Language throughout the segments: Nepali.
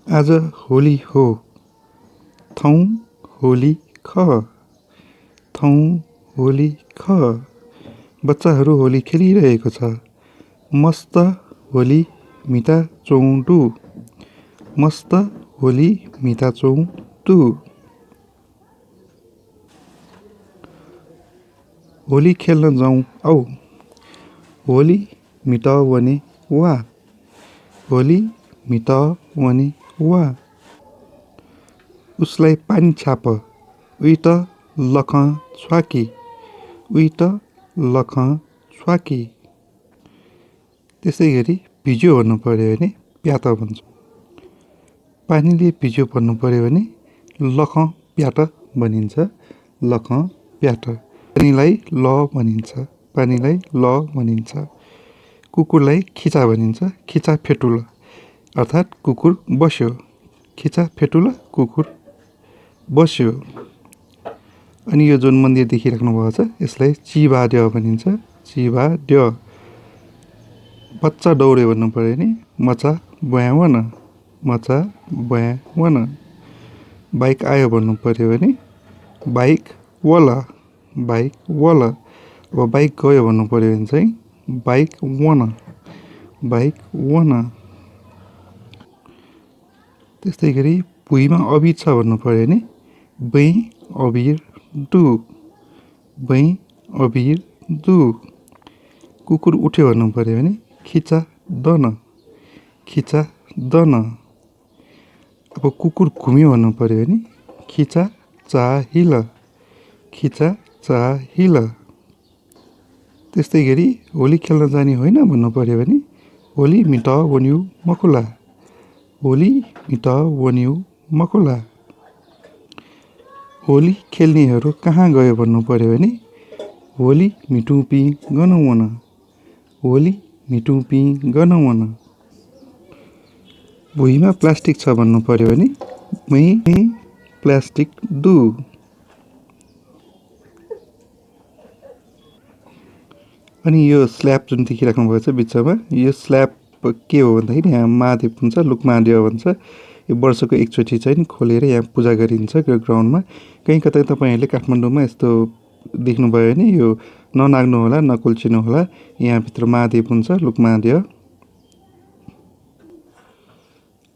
आज होली हो, थौं होली ख, थौं होली ख। बच्चाहरू होली खेलिरहेको छ। मस्त होली मिता चौडु, मस्त होली मिता चौडु। होली खेल्न जाउँ आऊ, होली मिटाउने वा, होली मिटाउने वा। उसलाई पानी छाप, उही त लख छ्वाकी, उही त लख छ्वाकी। त्यसै गरी भिज्यो भन्नु पर्यो भने प्यात भन्छौँ। पानीले भिज्यो भन्नु पर्यो भने लख प्याट भनिन्छ, लख प्याट। पानीलाई ल भनिन्छ, पानीलाई ल भनिन्छ। कुकुरलाई खिचा भनिन्छ, खिचा फेटुल, अर्थात् कुकुर बस्यो। खिचा फेटुल कुकुर बस्यो। अनि यो जुन मन्दिर देखिराख्नु भएको छ यसलाई चिबाड्य भनिन्छ, चिबाड्य। बच्चा दौड्यो भन्नु पर्यो भने मचा ब्यावन, मचा ब्यावन। बाइक आयो भन्नु पर्यो भने बाइक वला, बाइक वला। अब बाइक गयो भन्नु पर्यो भने चाहिँ बाइक वन, बाइक वन। त्यस्तै गरी भुइँमा अबिर छ भन्नु पर्यो भने बै अबिर दु, बै अबिर दु। कुकुर उठ्यो भन्नु पर्यो भने खिचा दन, खिचा दन। अब कुकुर घुम्यो भन्नु पर्यो भने खिचा चाहिल, खिचा चाहिल। त्यस्तै गरी होली खेल्न जाने होइन भन्नु पर्यो भने होली मिटावन्यु मकुला, होली मिटावन्यु मकुला। होली खेल्नेहरू कहाँ गयो भन्नु पर्यो भने होली मिटुपी गनौन, होली मिटुपी गनौन। भुइँमा प्लास्टिक छ भन्नु पर्यो भने मै प्लास्टिक दु। अनि यो स्ल्याब जुन देखिराख्नु भएको छ बिचमा, यो स्ल्याब के हो भन्दाखेरि यहाँ महादेव हुन्छ, लुकमादेव भन्छ। यो वर्षको एकचोटि चाहिँ खोलेर यहाँ पूजा गरिन्छ यो ग्राउन्डमा। कहीँ कतै तपाईँहरूले काठमाडौँमा यस्तो देख्नुभयो भने यो ननाग्नु होला, नकुल्चिनु होला। यहाँभित्र महादेव हुन्छ, लुकमादेव।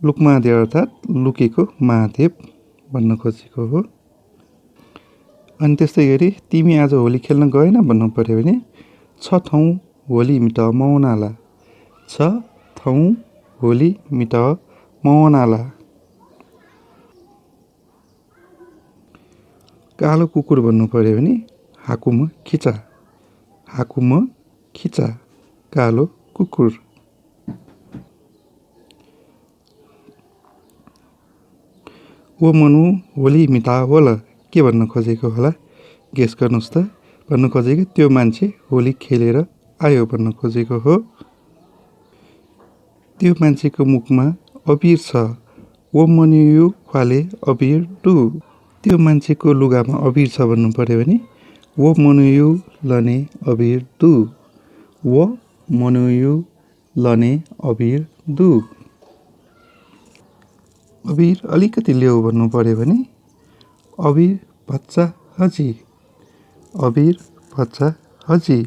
लुकमादेव अर्थात् लुकेको महादेव भन्न खोजेको हो। अनि त्यस्तै गरी तिमी आज होली खेल्न गएन भन्नु पर्यो भने छ थौं होली मिटाउनाला, छ थौं होली मिटाउनाला। कालो कुकुर भन्नु पर्यो भने हाकुम खिचा, हाकुम खिचा, कालो कुकुर। ओ मनु होली मिटावल के भन्न खोजेको होला, गेस गर्नुहोस् त। भन्न खोजेको त्यो मान्छे होली खेलेर आयो भन्न खोजेको हो। त्यो मान्छेको मुखमा अबिर छ, ओ मनुयु ख्वाले अबिर दु। त्यो मान्छेको लुगामा अबिर छ भन्नु पर्यो भने वो मनुयु लने अबिर दु, वो मनुयु लने अबिर दु। अबिर अलिकति ल्याऊ भन्नु पर्यो भने अबिर भच्चा हजी, अबिर भच्चा हजी।